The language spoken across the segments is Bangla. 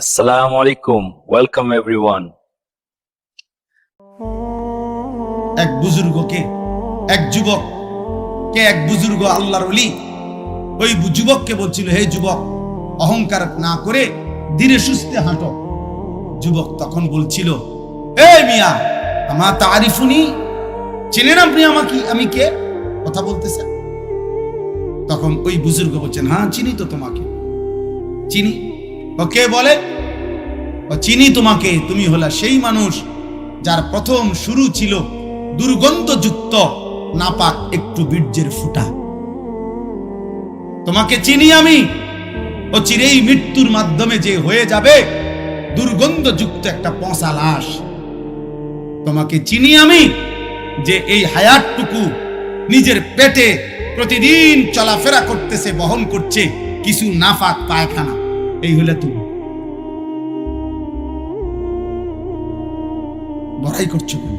Assalamu alaikum. Welcome everyone. এক বুজুর্গকে এক যুবক কে এক বুজুর্গ আল্লাহর ওলি ওই যুবককে বলছিল, হে যুবক, অহংকার না করে ধীরে সুস্থে হাঁটো। যুবক তখন বলছিল, এ মিয়া, আমা তারিফুনি, চেনেন আপনি আমাকে? আমি কে? কথা বলতেছেন। তখন ওই বুজুর্গ বলছেন, হ্যাঁ চিনি তো তোমাকে, চিনি। ওকে বলে, ও চিনি তোমাকে, তুমি হলা সেই মানুষ যার প্রথম শুরু ছিল দুর্গন্ধযুক্ত নাপাক একটু বীর্যের ফুটা। তোমাকে চিনি আমি, ও চিরেই মৃত্যুর মাধ্যমে যে হয়ে যাবে দুর্গন্ধযুক্ত একটা পচা লাশ। তোমাকে চিনি আমি, যে এই হায়াতটুকু নিজের পেটে প্রতিদিন চলাফেরা করতেছে, বহন করছে কিছু নাপাক পায়খানা। এই হলে তুমি বড়াই করছো কেন?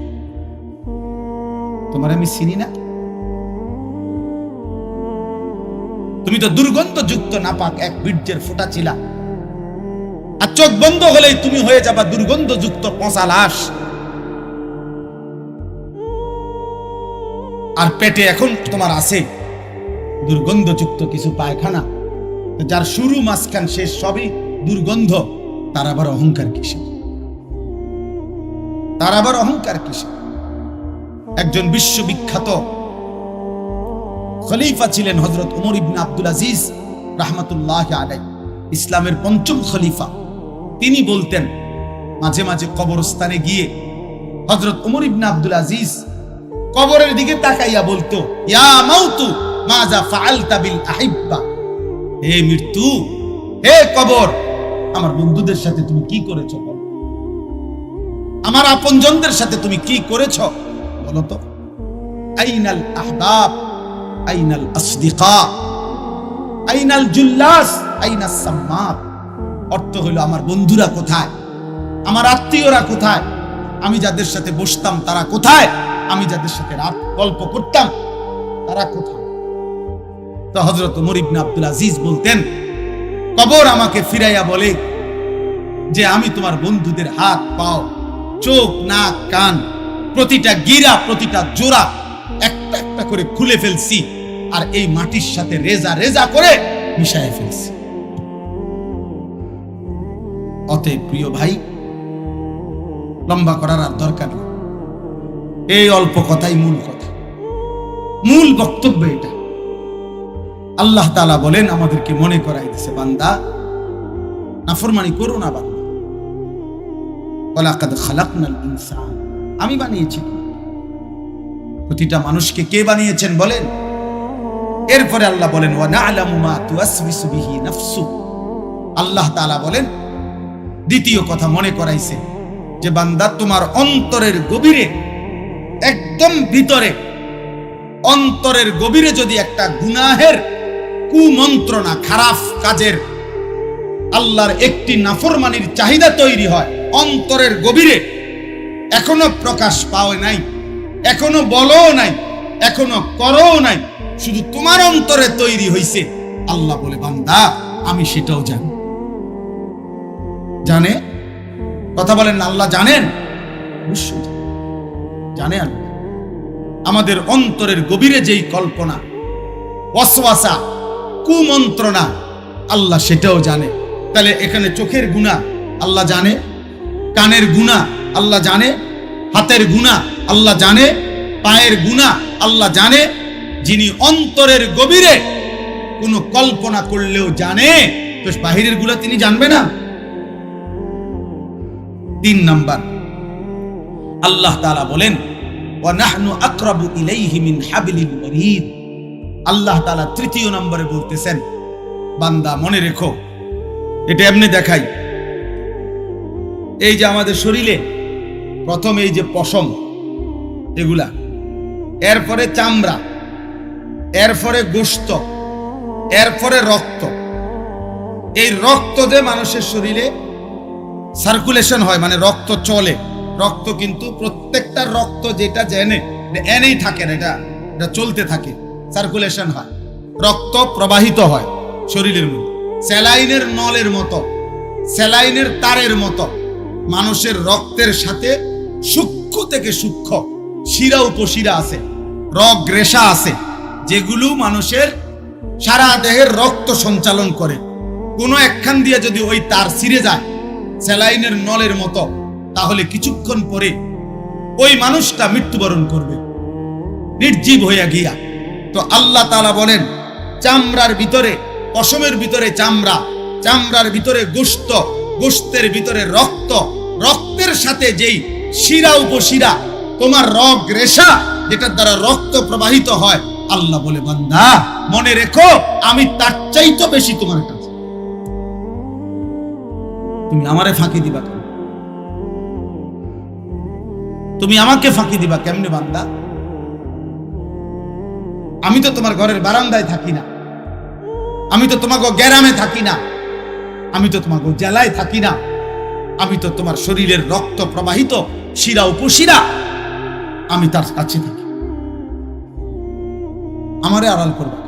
তোমার আমি চিনি না? তুমি তো দুর্গন্ধযুক্ত নাপাক এক বীর্যের ফোঁটা ছিলা, আর চোখ বন্ধ হলেই তুমি হয়ে যাবা দুর্গন্ধযুক্ত পচা লাশ। আর পেটে এখন তোমার আছে দুর্গন্ধযুক্ত কিছু পায়খানা। যার শুরু মাঝখান শেষ সবই দুর্গন্ধ, তার আবার অহংকার কিসে? তার আবার অহংকার কিসে? একজন বিশ্ববিখ্যাত খলিফা ছিলেন হযরত ওমর ইবনে আব্দুল আজিজ রাহমাতুল্লাহি আলাইহি, ইসলামের পঞ্চম খলিফা। তিনি বলতেন, মাঝে মাঝে কবরস্থানে গিয়ে হযরত ওমর ইবনে আব্দুল আজিজ কবরের দিকে তাকাইয়া বলতো, ইয়া মাউতু মাযা ফাআলতা বিল আহিব্বা, হে মৃত্যু, হে কবর, আমার বন্ধুদের সাথে তুমি কি করেছো? আমার আপনজনদের সাথে তুমি কি করেছো বলো তো? আইনাল আহবাব, আইনাল আসদিকা, আইনাল জুল্লাস, আইনাস সাম্মাত। অর্থ হলো, আমার বন্ধুরা কোথায়, আমার আত্মীয়রা কোথায়, আমি যাদের সাথে বসতাম তারা কোথায়, আমি যাদের সাথে রাত গল্প করতাম তারা কোথায়? তো হযরত ওমর ইবনে আব্দুল আজিজ বলতেন, কবর আমাকে ফিরাইয়া বলে যে আমি তোমার বন্ধুদের হাত পাও, চোখ, নাক, কান, প্রতিটা গিরা, প্রতিটা জোড়া একটা একটা করে খুলে ফেলছি, আর এই মাটির সাথে রেজা রেজা করে মিশায় ফেলছি। অতএব প্রিয় ভাই, লম্বা করার আর দরকার নেই, এই অল্প কথাই মূল কথা, মূল বক্তব্য এটা। আল্লাহ তাআলা বলেন, আমাদেরকে মনে করাই দিছে, বান্দা নাফরমানি করো না বান্দা। ওয়ালাকাদ খালাকনাল ইনসান, আমি বানিয়েছি। প্রতিটা মানুষকে কে বানিয়েছেন বলেন? এরপরে আল্লাহ বলেন, ওয়া না'লামু মা তুওয়াসবিসু বিহি নাফসু। আল্লাহ তাআলা বলেন, দ্বিতীয় কথা মনে করাইছে যে বান্দা, তোমার অন্তরের গভীরে, একদম ভিতরে, অন্তরের গভীরে যদি একটা গুনাহের কুমন্ত্রণা, খারাপ কাজের, আল্লাহর একটি নাফরমানির চাহিদা তৈরি হয় অন্তরের গভীরে, এখনো প্রকাশ পাও নাই, এখনো বলো নাই, এখনো করো নাই, শুধু তোমার অন্তরে তৈরি হইছে, আল্লাহ বলে, বান্দা আমি সেটাও জানি। জানে? কথা বলেন না, আল্লাহ জানেন? অবশ্যই জানে আল্লাহ। আমাদের অন্তরের গভীরে যেই কল্পনা, ওয়াসওয়াসা, কুমন্ত্রণা, আল্লাহ সেটাও জানে। তাহলে এখানে চোখের গুনাহ আল্লাহ জানে, কানের গুনাহ আল্লাহ জানে, হাতের গুনাহ আল্লাহ জানে, পায়ের গুনাহ আল্লাহ জানে। যিনি অন্তরের গভীরে কোনো কল্পনা করলেও জানে, তো বাহিরের গুনাহ তিনি জানবে না? 3 নাম্বার, আল্লাহ তাআলা বলেন, ওয়া নাহনু আকরাবু ইলাইহি মিন হাবলিল ওয়ারিদ। আল্লাহ তাআলা তৃতীয় নম্বরে বলতেছেন, বান্দা মনে রেখো, এটা এমনি দেখাই, এই যে আমাদের শরীরে প্রথম এই যে পশম, এগুলা, এরপরে চামড়া, এরপরে গোশত, এরপরে রক্ত। এই রক্ত যে মানুষের শরীরে সার্কুলেশন হয়, মানে রক্ত চলে, রক্ত কিন্তু প্রত্যেকটা রক্ত যেটা জেনে এনেই থাকে না, এটা চলতে থাকে, সার্কুলেশন হয়, রক্ত প্রবাহিত হয় শরীরের মধ্যে, স্যালাইনের নলের মতো স্যালাইনের তারের মতো মানুষের রক্তের সাথে সূক্ষ্ম থেকে সূক্ষ্ম শিরা উপশিরা আছে, রগ রেশা আছে, যেগুলো মানুষের সারা দেহের রক্ত সঞ্চালন করে। কোনো একখান দিয়ে যদি ওই তার ছিঁড়ে যায় স্যালাইনের নলের মতো, তাহলে কিছুক্ষণ পরে ওই মানুষটা মৃত্যুবরণ করবে, নির্জীব হইয়া গিয়া। তো আল্লাহ তাআলা বলেন, চামড়ার ভিতরে, পশমের ভিতরে চামড়া, চামড়ার ভিতরে গোশত, গোশতের ভিতরে রক্ত, রক্তের সাথে যেই শিরা উপশিরা, তোমার রগ রেশা যেটার দ্বারা রক্ত প্রবাহিত হয়, আল্লাহ বলে, বান্দা মনে রেখো আমি তার চাইতে বেশি তোমার কাছে। তুমি আমারে ফাঁকি দিবা কেন? তুমি আমাকে ফাঁকি দিবা কেমনে বান্দা? আমি তো তোমার ঘরের বারান্দায় থাকি না, আমি তো তোমাকে গ্যারামে থাকি না, আমি তো তোমাকে জেলায় থাকি না, আমি তো তোমার শরীরের রক্ত প্রবাহিত শিরা উপশিরা, আমি তার কাছে থাকি, আমারে আড়াল করবা।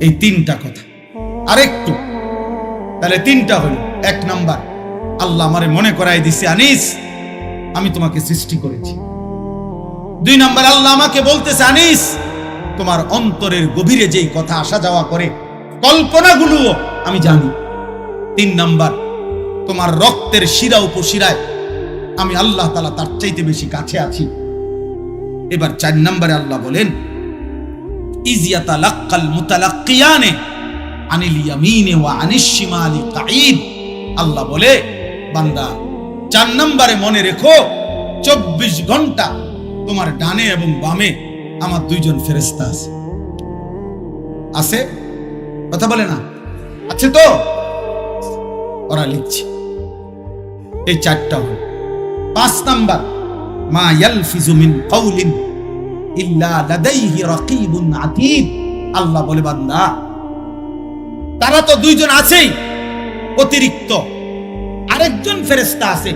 এই তিনটা কথা। আরেকটু, তাহলে তিনটা হলো। এক নাম্বার, আল্লাহ আমারে মনে করাই দিছে, আনিস আমি তোমাকে সৃষ্টি করেছি। দুই নাম্বার, আল্লাহ আমাকে বলতেছে, আনিস তোমার অন্তরের গভীরে যেই কথা আসা যাওয়া করে, কল্পনাগুলো আমি জানি। তিন নাম্বার, তোমার রক্তের শিরা উপশিরায় আমি আল্লাহ তাআলা তার চাইতে বেশি কাছে আছি। এবার চার নম্বরে আল্লাহ বলেন, ইয ইয়াতালাক্কাল মুতালাক্কিয়ানে আনিল ইয়ামিনে ওয়া আনিশ শিমালি কাঈদ। আল্লাহ বলে, বান্দা চার নম্বরে মনে রেখো, 24 ঘন্টা তোমার ডানে এবং বামে আমার দুইজন ফেরেশতা আছে। আছে? কথা বলে না? আছে তো? ওরা লিখছে। এই চারটা হল। 5 নাম্বার, মা ইয়ালফিজু মিন কাউলিন ইল্লা লাদাইহি রাকীবুন আতীদ। আল্লাহ বলে, বান্দা তারা তো দুইজন আছেই, অতিরিক্ত আরেকজন ফেরেশতা আছে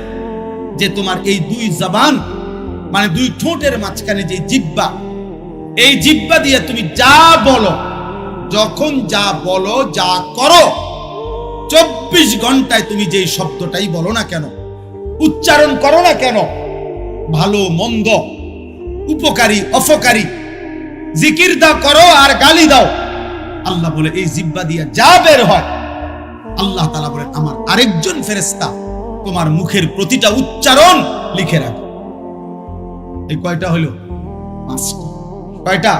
যে তোমার এই দুই জবান, মানে দুই ঠোঁটের মাঝখানে যে জিহ্বা, এই জিহ্বা দিয়ে তুমি যা বলো, যখন যা বলো, যা করো, 24 ঘন্টায় তুমি যেই শব্দটাই বলো না কেন, উচ্চারণ করো না কেন, ভালো মন্দ, উপকারী অপকারী, জিকির দাও করো আর গালি দাও, আল্লাহ বলে এই জিহ্বা দিয়ে যা বের হয়, আল্লাহ তাআলা বলেন আমার আরেকজন ফেরেশতা তোমার মুখের প্রতিটা উচ্চারণ লিখে রাখে। এই কয়টা হলো? 5টা। কয়টা?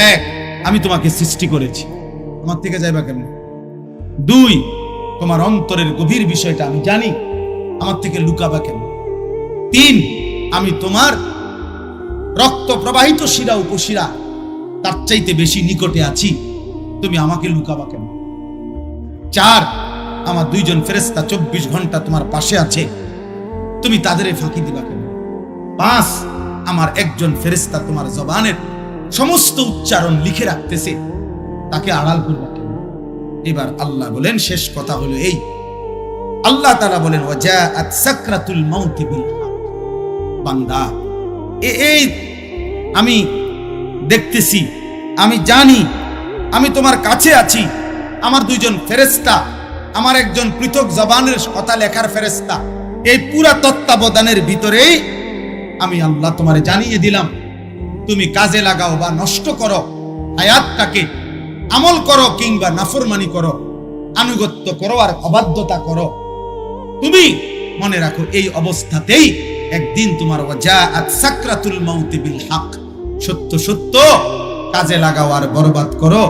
1, আমি তোমাকে সৃষ্টি করেছি, তোমার থেকে যাইবা কেমন? 2, তোমার অন্তরের গভীর বিষয়টা আমি জানি, আমার থেকে লুকাবা কেন? 3, আমি তোমার রক্ত প্রবাহিত শিরা উপশিরা তার চাইতে বেশি নিকটে আছি, তুমি আমাকে লুকাবা কেন? 4, আমার দুইজন ফেরেশতা 24 ঘন্টা তোমার পাশে আছে, তুমি তাদের ফাঁকি দিবা কেন? 5, আমার একজন ফেরেশতা তোমার জবানের সমস্ত উচ্চারণ লিখে রাখতেছে, তাকে আড়াল করবা কেন? এবার আল্লাহ বলেন, শেষ কথা হলো এই, আল্লাহ তাআলা বলেন, ওয়াজাআত সাকরাতুল মাউত বিল হক। বান্দা এই আমি দেখতেছি, আমি জানি, আমি তোমার কাছে আছি, আমার দুইজন ফেরেশতা, আমার একজন পৃথক জবানের কথা লেখার ফেরেশতা, এই পুরা তত্ত্বাবধানের ভিতরেই আমি আল্লাহ তোমারে জানিয়ে দিলাম, তুমি কাজে লাগাও বা নষ্ট করো হায়াতটাকে, আমল করো কিংবা নাফরমানি করো, আনুগত্য করো আর অবাধ্যতা করো, তুমি মনে রাখো এই অবস্থাতেই একদিন তোমার ওয়াজাআত সাকরাতুল মাউত বিল হক, সত্য সত্য কাজে লাগাও আর বরবাদ করো,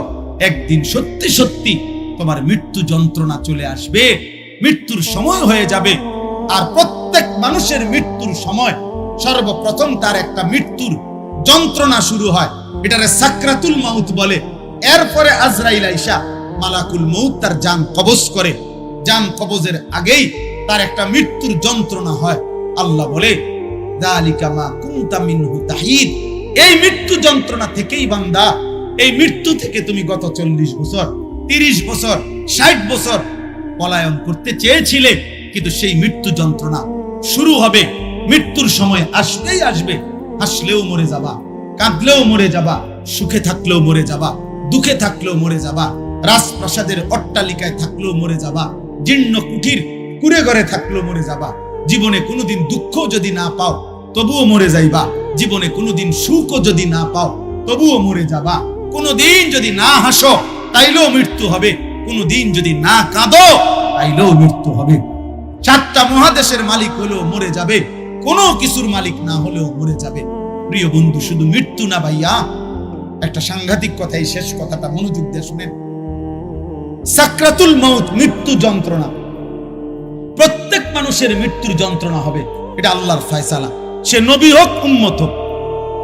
একদিন সত্যি সত্যি তোমার মৃত্যু যন্ত্রণা চলে আসবে, মৃত্যুর সময় হয়ে যাবে। আর প্রত্যেক মানুষের মৃত্যুর সময় সর্বপ্রথম তার একটা মৃত্যুর যন্ত্রণা শুরু হয়, এটারে সাকরাতুল মাউত বলে। এরপরে আজরাইল আইসা মালাকুল মউত তার জান কবজ করে, জান কবজের আগেই তার একটা মৃত্যুর যন্ত্রণা হয়। আল্লাহ বলে, যালিকা মা কুনতা মিনহু তাহিদ। এই মৃত্যু যন্ত্রণা থেকেই বান্দা, এই মৃত্যু থেকে তুমি গত 40 বছর, 30 বছর, 60 বছর পলায়ন করতে চেয়েছিলে, কিন্তু সেই মৃত্যু যন্ত্রণা শুরু হবে। মৃত্যুর সময় আসলেই আসবে, হাসলেও মরে যাবা, কাঁদলেও মরে যাবা, সুখে থাকলেও মরে যাবা, দুঃখে থাকলেও মরে যাবা, রাজপ্রাসাদের অট্টালিকায় থাকলেও মরে যাবা, জীর্ণ কুঠির কুড়ে ঘরে থাকলেও মরে যাবা। জীবনে কোনোদিন দুঃখ যদি না পাও তবুও মরে যাইবা। জীবনে কোনোদিন সুখও যদি না পাও তবুও মরে যাবা। কোনোদিন যদি না হাসো তাইলেও মৃত্যু হবে। কোনোদিন যদি না কাঁদো তাইলেও মৃত্যু হবে। 7টা মহাদেশের মালিক হলেও মরে যাবে, কোনো কিছুর মালিক না হলেও মরে যাবে। প্রিয় বন্ধু, শুধু মৃত্যু না ভাইয়া, একটা সাংঘাতিক কথা, এই শেষ কথাটা মনোযোগ দিয়ে শুনেন। সাকরাতুল মাউত, মৃত্যু যন্ত্রণা। প্রত্যেক মানুষের মৃত্যুর যন্ত্রণা হবে, এটা আল্লাহর ফয়সালা। সে নবী হোক, উম্মত হোক,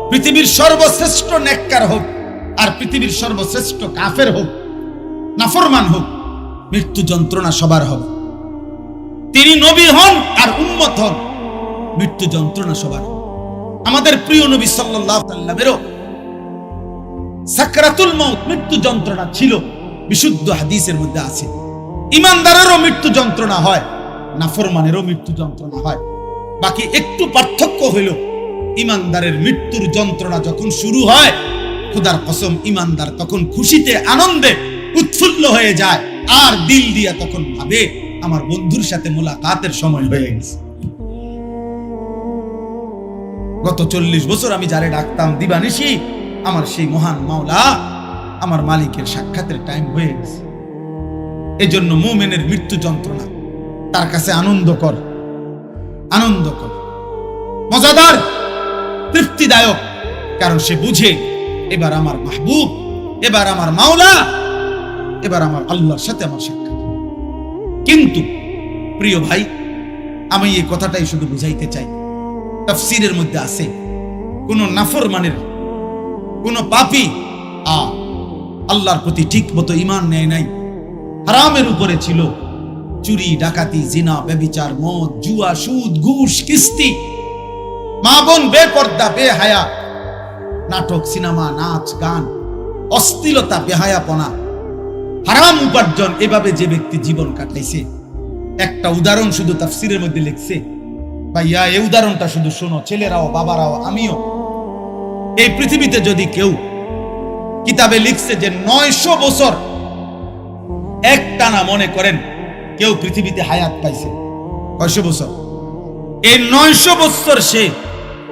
পৃথিবীর সর্বশ্রেষ্ঠ নেককার হোক আর পৃথিবীর সর্বশ্রেষ্ঠ কাফের হোক, নাফরমান হোক, মৃত্যু যন্ত্রণা সবার হবে। তিনি নবী হন আর উম্মত হন, মৃত্যু যন্ত্রণা সবার। আমাদের প্রিয় নবী সাল্লাল্লাহু আলাইহি ওয়াসাল্লামেরও সাকরাতুল মাউত, মৃত্যু যন্ত্রণা ছিল, বিশুদ্ধ হাদিসের মধ্যে আছে। ঈমানদারেরও মৃত্যু যন্ত্রণা হয়, নাফরমানেরও মৃত্যু যন্ত্রণা হয়। বাকি একটু পার্থক্য হইল, ঈমানদারের মৃত্যুর যন্ত্রণা যখন শুরু হয়, খোদার কসম, ঈমানদার তখন খুশিতে আনন্দে উৎফুল্ল হয়ে যায়, আর দিল দিয়া তখন ভাবে আমার বন্ধুর সাথে মোলাকাতের সময় হয়ে গেছে। গত 40 বছর আমি যারে ডাকতাম দিবানিশি, আমার সেই মহান মাওলা, আমার মালিকের সাক্ষাতের টাইম হয়ে গেছে। এজন্য মুমিনের মৃত্যু যন্ত্রণা তার কাছে আনন্দকর, আনন্দকর, মজাদার, তৃপ্তিদায়ক। কারণ সে বুঝে এবার আমার মাহবুব, এবার আমার মাওলা, এবার আমার আল্লাহর সাথে আমার সাক্ষাৎ। কিন্তু প্রিয় ভাই, আমি এই কথাটাই শুধু বুঝাইতে চাই। তাফসীরের মধ্যে আছে, কোন নাফরমানের, কোন পাপী আল্লাহর প্রতি ঠিক মতো ঈমান নেয় নাই, হারামের উপরে ছিল, চুরি, ডাকাতি, জিনা, ব্যভিচার, মদ, জুয়া, সুদ, ঘুষ, কিস্তি, মা বোন বেপর্দা, বেহায়া, নাটক, সিনেমা, নাচ, গান, অশ্লীলতা, বেহায়াপনা, হারাম উপার্জন, এভাবে যে ব্যক্তি জীবন কাটাইছে, একটা উদাহরণ শুধু তাফসীরের মধ্যে লিখছে। ভাইয়া, এই উদাহরণটা শুধু শোনো, ছেলেরাও, বাবারাও, আমিও। এই পৃথিবীতে যদি কেউ, কিতাবে লিখছে যে 900 বছর একটানা, মনে করেন কেউ পৃথিবীতে হায়াত পাইছে, 900 বছর, এই 900 বছর সে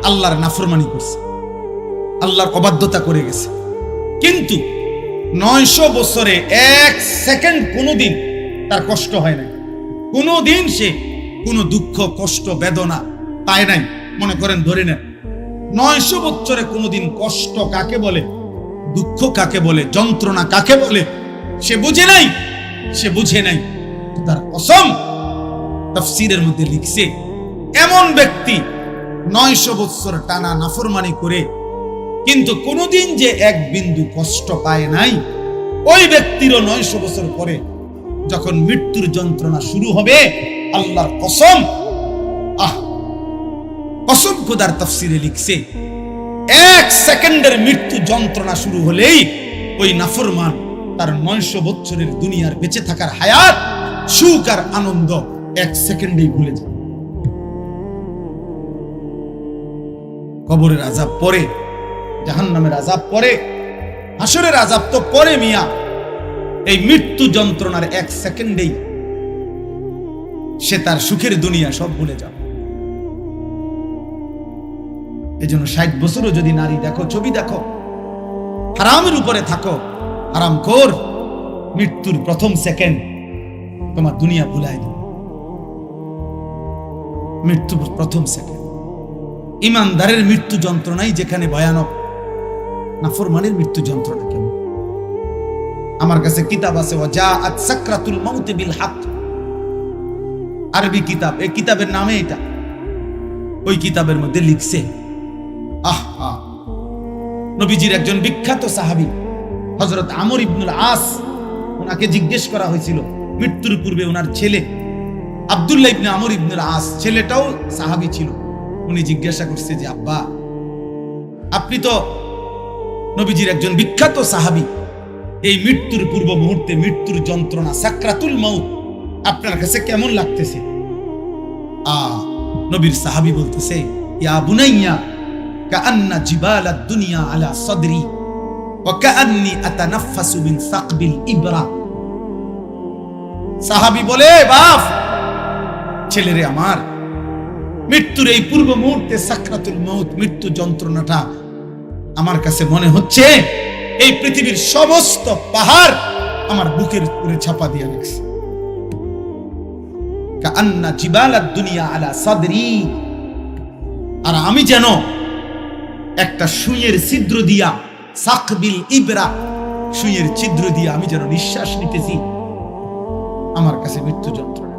আল্লাহর নাফরমানি করছে, আল্লাহর অবাধ্যতা করে গেছে। কিন্তু 900 বছরে 1 সেকেন্ড কোনোদিন তার কষ্ট হয় নাই, কোনোদিন সে কোনো দুঃখ, কষ্ট, বেদনা পায় নাই। মনে করেন, ধরে নেন 900 বছরে কোনোদিন কষ্ট কাকে বলে, দুঃখ কাকে বলে, যন্ত্রণা কাকে বলে সে বুঝে নাই, সে বুঝে নাই। তার কসম, তাফসীরের মধ্যে লিখছে, এমন ব্যক্তি 900 বছর টানা নাফরমানি করে কিন্তু কোনোদিন যে এক বিন্দু কষ্ট পায় নাই, ওই ব্যক্তিরও 900 বছর পরে যখন মৃত্যুর যন্ত্রণা শুরু হবে, আল্লাহর কসম, কসম খোদার, তাফসীরে লিখছে 1 সেকেন্ডের মৃত্যু যন্ত্রণা শুরু হলেই ওই নাফরমান তার 900 বছরের দুনিয়ার বেঁচে থাকার হায়াত, সুখ আর আনন্দ 1 সেকেন্ডেই ভুলে যায়। কবরের আযাব পরে, জাহান্নামের আযাব পরে, হাসরের আযাব তো পরে মিয়া। এই মৃত্যু যন্ত্রণার 1 সেকেন্ডেই সে তার সুখের দুনিয়া সব ভুলে যাবে। এজন্য 60 বছরও যদি নারী দেখো, ছবি দেখো, হারামের উপরে থাকো, হারামখোর, মৃত্যুর প্রথম সেকেন্ড তোমার দুনিয়া ভুলাই দিবে। মৃত্যুর প্রথম সেকেন্ড। ঈমানদারের মৃত্যু যন্ত্রণাই যেখানে ভয়ানক, নাফরমানের মৃত্যু যন্ত্রণা কেমন? আমার কাছে কিতাব আছে, ওয়াজাআত সাকরাতুল মাউত বিল হক, আরবি কিতাব, এই কিতাবের নামে এটা। ওই কিতাবের মধ্যে লিখছে, নবীজির একজন বিখ্যাত সাহাবী হযরত আমর ইবনুল আস, ওনাকে জিজ্ঞেস করা হয়েছিল মৃত্যুর পূর্বে, ওনার ছেলে আব্দুল্লাহ ইবনে আমর ইবনুল আস, ছেলেটাও সাহাবী ছিল। উনি জিজ্ঞাসা করছে যে, আব্বা, আপনি তো নবীজির একজন বিখ্যাত সাহাবী, এই মৃত্যুর পূর্ব মুহূর্তে মৃত্যুর যন্ত্রণা, সাকরাতুল মাউত আপনার কাছে কেমন লাগতেছে? নবীর সাহাবী বলতেছে, ইয়া বুনাইয়া কাআন্না জিবালাদ দুনিয়া আলা সাদরি ওয়া কাআন্নি আতানাফাসু মিন সাকবিল ইবরা। সাহাবী বলে, বাপ ছেলেরে আমার, মৃত্যুর এই পূর্ব মুহূর্তে সাকরাতুল মউত, মৃত্যু যন্ত্রণাটা আমার কাছে মনে হচ্ছে এই পৃথিবীর সমস্ত পাহাড় আমার বুকের উপরে চাপা দিয়ে রাখছে। কাআন্না জিবালাদ দুনিয়া আলা সাদরি, আর আমি যেন একটা সুইয়ের ছিদ্র দিয়া, সাকবিল ইবরা, সুইয়ের ছিদ্র দিয়া আমি যেন নিঃশ্বাস নিতেছি। আমার কাছে মৃত্যু যন্ত্রণা।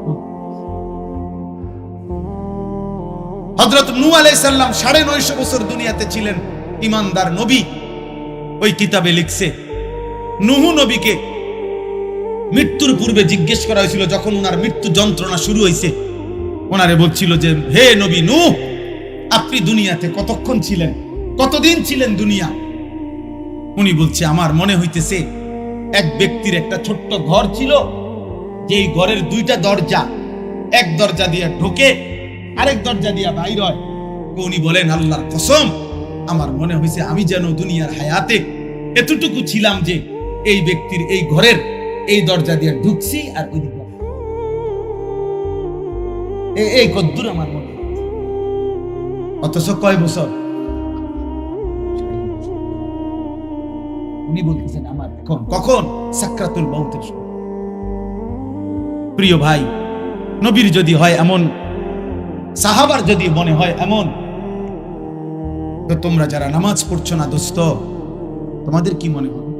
হযরত নূহ আলাইহিস সালাম 950 বছর দুনিয়াতে ছিলেন, ঈমানদার নবী। ওই কিতাবে লিখছে, নূহ নবীকে মৃত্যুর পূর্বে জিজ্ঞেস করা হয়েছিল, যখন ওনার মৃত্যু যন্ত্রণা শুরু হয়েছে, ওনারে বলছিল যে, হে নবী নূহ, আপনি দুনিয়াতে কতক্ষণ ছিলেন, কতদিন ছিলেন দুনিয়া? উনি বলছে, আমার মনে হইতেছে এক ব্যক্তির একটা ছোট্ট ঘর ছিল, যেই ঘরের 2টা দরজা, এক দরজা দিয়ে ঢোকে, আরেক দরজা দিয়ে বাইর হয়। উনি বলেন, আল্লাহর কসম, আমার মনে হয়েছে আমি যেন দুনিয়ার হায়াতে এতটুকু ছিলাম যে এই ব্যক্তির এই ঘরের এই দরজা দিয়ে ঢুকছি আর ওই দিকে এই কদ্দুর আমার মনে হয়েছে। অথচ কয় বছর? উনি বলতেছেন আমার কখন সাকরাতুল মউতের সময়। প্রিয় ভাই, নবীর যদি হয় এমন, সাহাবার যদি মনে হয় এমন, তো তোমরা যারা নামাজ পড়ছো না দোস্ত, তোমাদের কি মনে হবে?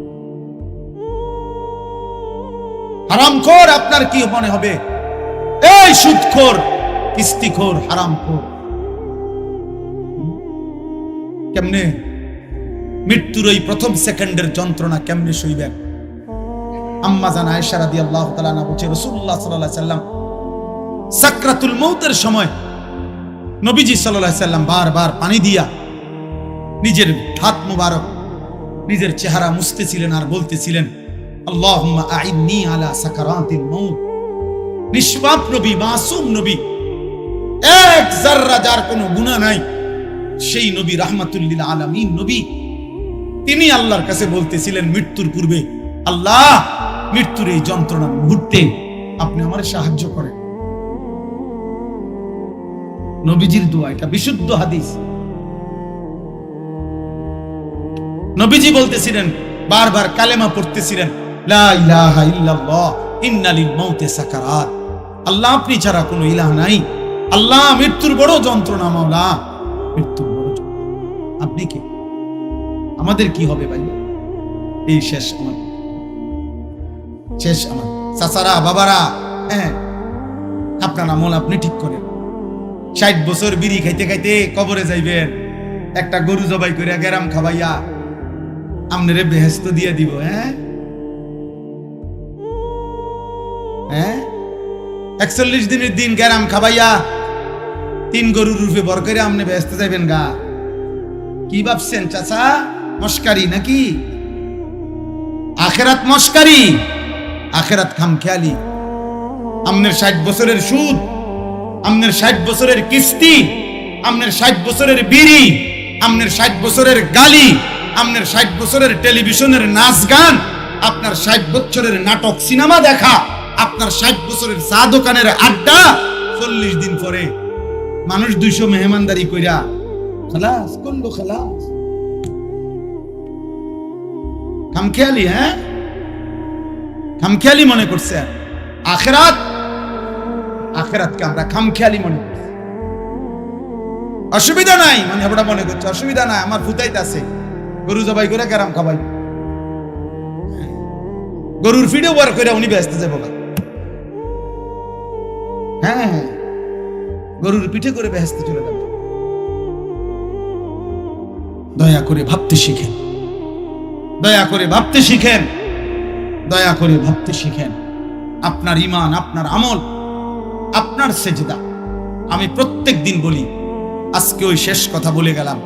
হারামখোর আপনার কি মনে হবে? এই সুদখোর, কিস্তিখোর, হারামখোর, কেমনে মৃত্যুর ওই প্রথম সেকেন্ডের যন্ত্রণা কেমনে সইবেন? আম্মা জান আয়েশা রাদিয়াল্লাহু তাআলা আনহা বলেন, রাসূলুল্লাহ সাল্লাল্লাহু আলাইহি সাল্লাম সাকরাতুল মউতের সময় নবীজি সাল্লাল্লাহু আলাইহি সাল্লাম বারবার পানি দিয়া নিজের হাত মুবারক, নিজের চেহারা মুছতেছিলেন আর বলতেছিলেন, আল্লাহুম্মা আইন্নি আলা সাকারাতিল মউত। নিষ্পাপ নবী, মাসুম নবী, এক যাররা যার কোনো গুনাহ নাই, সেই নবী, রাহমাতুল লিল আলামিন নবী, তিনি আল্লাহর কাছে বলতেছিলেন মৃত্যুর পূর্বে, আল্লাহ, মৃত্যুর এই যন্ত্রণার মুহূর্তে আপনি আমারে সাহায্য করেন। নবীজির দোয়া, এটা বিশুদ্ধ হাদিস। নবীজি বলতেছিলেন, বারবার কালেমা পড়তেছিলেন, লা ইলাহা ইল্লাল্লাহ ইন্না লিল মাউতি সাকারাত। আল্লাহ, আপনি ছাড়া কোনো ইলাহ নাই। আল্লাহ, মৃত্যুর বড় যন্ত্রণা, মাওলা, মৃত্যুর বড় যন্ত্রণা। আপনি কে? আমাদের কি হবে ভাই? এই শেষ আমার, শেষ আমার। চাচারা, বাবারা, হ্যাঁ, আপনার আমল আপনি ঠিক করেন। 60 বছর বিড়ি খাইতে খাইতে কবরে যাইবেন, একটা গরু জবাই করে গেরাম খাওয়াইয়া আমনেরে বেহেশত দিয়ে দিব। হ্যাঁ, 41 দিনের দিন গেরাম খাওয়াইয়া 3 গরুর রূপে বর করে আমনে বেহেশতে যাইবেন গা। কি ভাবছেন চাচা? মস্কারি নাকি? আখেরাত মস্কারি, আখেরাত খামখেয়ালি। আমনের 60 বছরের সুদ, আমনের 60 বছরের কিস্তি, আমনের 60 বছরের বিড়ি, আমনের 60 বছরের গালি, আমনের 60 বছরের টেলিভিশনের নাচ গান, আপনার 60 বছরের নাটক সিনেমা দেখা, আপনার 60 বছরের চা দোকানের আড্ডা, 40 দিন পরে মানুষ 200 মেহমানদারি কইরা খালাস করলো, খালাস। খামখেয়ালি, হ্যাঁ, খামখেয়ালি মনে করছে আখেরাত। আখেরাতকে আমরা খামখেয়ালি মনে করছি। অসুবিধা নাই, মানে আমরা মনে করছি অসুবিধা নাই, আমার ফুতাইতে আছে, গরু জবাই করে গেরাম খাবাই, গরুর ফিডও বার করে উনি ব্যস্ত যাবো। হ্যাঁ, গরুর পিঠে করে ব্যস্ত চলে যাবে। দয়া করে ভাবতে শিখেন, দয়া করে ভাবতে শিখেন, দয়া করে ভাবতে শিখেন। আপনার ঈমান, আপনার আমল, আপনার সেজদা। আমি প্রত্যেক দিন বলি, আজকে ওই শেষ কথা বলে গেলাম।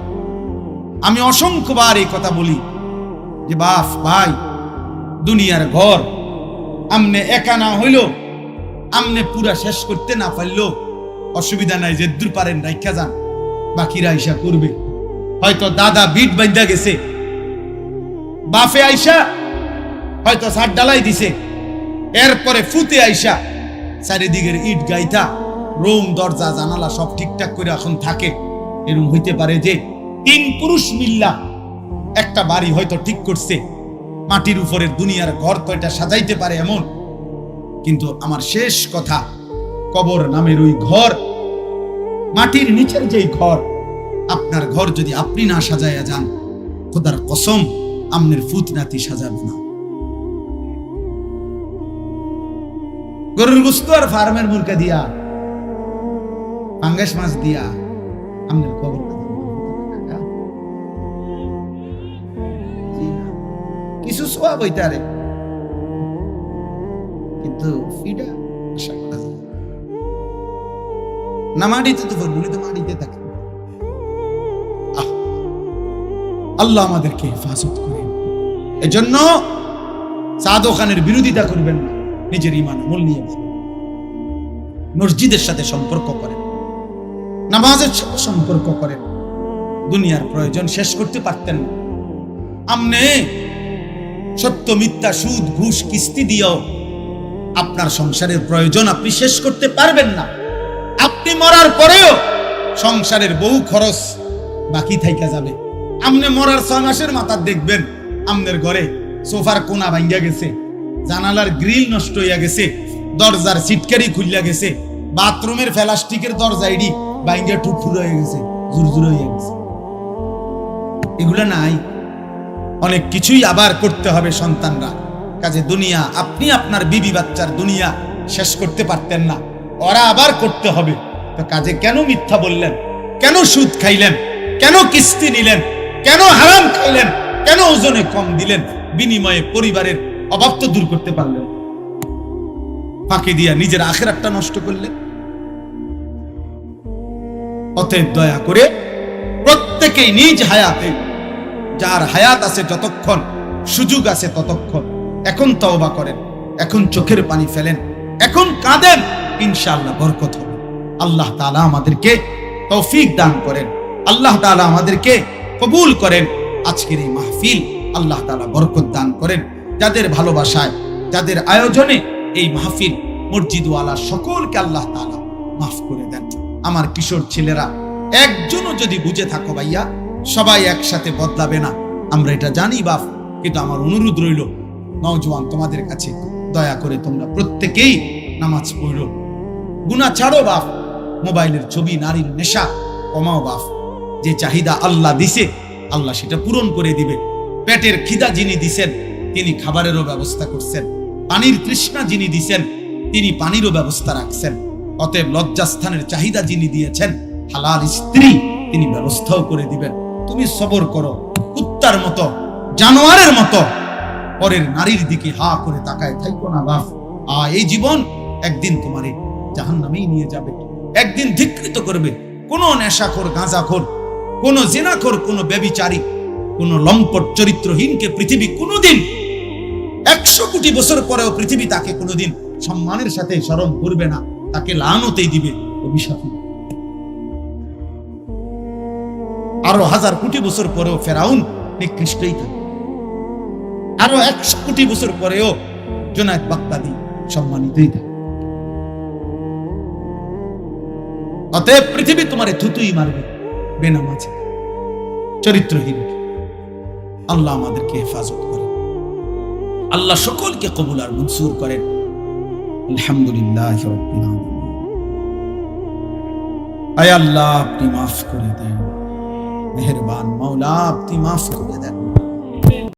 আমি অসংখ্যবার এই কথা বলি যে বাপ ভাই, দুনিয়ার ঘর আমনে একা না হইল, আমনে পুরা শেষ করতে না পারলো অসুবিধা নাই, যে দূর পারেন রাইখা যান, বাকিরা আইসা করবে। হয়তো দাদা বিট বাঁধা গেছে, বাপে আইসা হয়তো ছাদ ডালাই দিছে, এরপরে ফুতে আইসা চারিদিকের ইট গাইতা রুম দরজা জানালা সব ঠিকঠাক করে এখন থাকে। এরকম হইতে পারে যে 3 পুরুষ মিল্লা একটা বাড়ি হয়তো ঠিক করছে, মাটির উপরের দুনিয়ার ঘর তো এটা সাজাইতে পারে এমন। কিন্তু আমার শেষ কথা, কবর নামের ওই ঘর, মাটির নিচের যেই ঘর, আপনার ঘর যদি আপনি না সাজাইয়া যান, খোদার কসম আমনের ফুত নাতি সাজাবে না। গরুর গোশত আর ফার্মের মুরগা দিয়া, পাঙ্গাস মাছ দিয়া আমনের কবর কিছু সওয়াব হইতে পারে, কিন্তু ফিডা আশা করা যায় না। মাটিতে তো বলি তো মাটিতে থাকে। আল্লাহ আমাদেরকে হেফাজত করেন। এজন্য সাদো খানের বিরোধিতা করবেন না, নিজের ঈমান আমল নিয়ে মসজিদের সাথে সম্পর্ক করেন, নামাজের সাথে সম্পর্ক করেন। দুনিয়ার প্রয়োজন শেষ করতে পারতেন না। আমনে সত্য মিথ্যা সুদ ঘুষ কিস্তি দিয়েও আপনার সংসারের প্রয়োজন আপনি শেষ করতে পারবেন না। আপনি মরার পরেও সংসারের বহু খরচ বাকি থাইকা যাবে। আমনে মরার 6 মাসের মাথা দেখবেন আমনের ঘরে সোফার কোনা ভাঙ্গা গেছে, জানালার গ্রিল নষ্ট হইয়া গেছে, দরজার সিটকারি খুলিয়া গেছে, বাথরুমের প্লাস্টিকের দরজা ইডি ভাঙ্গা টুকটুক হয়ে গেছে, জুরজুর হইয়া গেছে। এগুলা নাই। অনেক কিছুই আবার করতে হবে সন্তানরা। কাজে দুনিয়া, আপনি আপনার বিবি বাচ্চার দুনিয়া শেষ করতে পারতেন না, ওরা আবার করতে হবে। তো কাজে কেন মিথ্যা বললেন? কেন সুদ খাইলেন? কেন কিস্তি নিলেন? কেন হারাম খাইলেন? কেন ওজনে কম দিলেন? বিনিময়ে পরিবারের অভাব তো দূর করতে পারলেন, ফাঁকি দিয়া নিজের আখিরাতটা নষ্ট করলেন। অতএব দয়া করে প্রত্যেকেই নিজ হায়াতে, যার হায়াত আছে যতক্ষণ, সুযোগ আছে ততক্ষণ, এখন তওবা করেন, এখন চোখের পানি ফেলেন, এখন কাঁদেন, ইনশাআল্লাহ বরকত হবে। আল্লাহ তাআলা আমাদেরকে তৌফিক দান করেন, আল্লাহ তাআলা আমাদেরকে কবুল করেন। আজকের এই মাহফিল আল্লাহ তাআলা বরকত দান করেন। যাদের ভালোবাসায়, যাদের আয়োজনে এই মাহফিল, মসজিদওয়ালা সকলকে আল্লাহ তাআলা মাফ করে দেন। আমার কিশোর ছেলেরা, একজনও যদি বুঝে থাকো ভাইয়া, সবাই একসাথে বদলাবে না, আমরা এটা জানি বাপ, কিন্তু আমার অনুরোধ রইল নওজোয়ান তোমাদের কাছে, দয়া করে তোমরা প্রত্যেকেই নামাজ পড়ো, গুনাহ ছাড়ো বাপ, মোবাইলের ছবি, নারীর নেশা কমাও বাপ। যে চাহিদা আল্লাহ দিছে, আল্লাহ সেটা পূরণ করে দিবে। পেটের খিদা যিনি দিছেন, তিনি খাবারেরও ব্যবস্থা করছেন। পানির তৃষ্ণা যিনি দিছেন, তিনি পানিরও ব্যবস্থা রাখছেন। অতএব লজ্জাস্থানের চাহিদা যিনি দিয়েছেন, হালাল স্ত্রী তিনি ব্যবস্থাও করে দিবেন। তুমি সবর করো, কুত্তার মতো, জানোয়ারের মতো পরের নারীর দিকে হা করে তাকায় থাকো না বাপ। এই জীবন একদিন তোমারে জাহান্নামেই নিয়ে যাবে, একদিন ধিক্কৃত করবে। কোন নেশাখোর, গাঁজাখোর, কোন জিনাখোর, কোন ব্যভিচারী, কোন লম্পট চরিত্রহীনকে পৃথিবী কোনোদিন 100 কোটি বছর পরেও পৃথিবী তাকে কোনোদিন সম্মানের সাথে স্মরণ করবে না, তাকে লানতেই দিবে, অভিশাপ। আরো 1000 কোটি বছর পরেও ফেরাউন নিকৃষ্টই থাকে, আরো 100 কোটি বছর পরেও জুনায়েদ বাগদাদি সম্মানিতই থাকে। অতএব পৃথিবী তোমারে থুতুই মারবে, বেনামাজি, চরিত্রহীন। আল্লাহ আমাদেরকে হেফাজত করেন, আল্লাহ সকলকে কবুল আর মনসুর করেন। আলহামদুলিল্লাহ রাব্বিল আলামিন। আয় আল্লাহ, আপনি মাফ করে দেন, মেহেরবান মাওলা, আপনি মাফ করে দেন।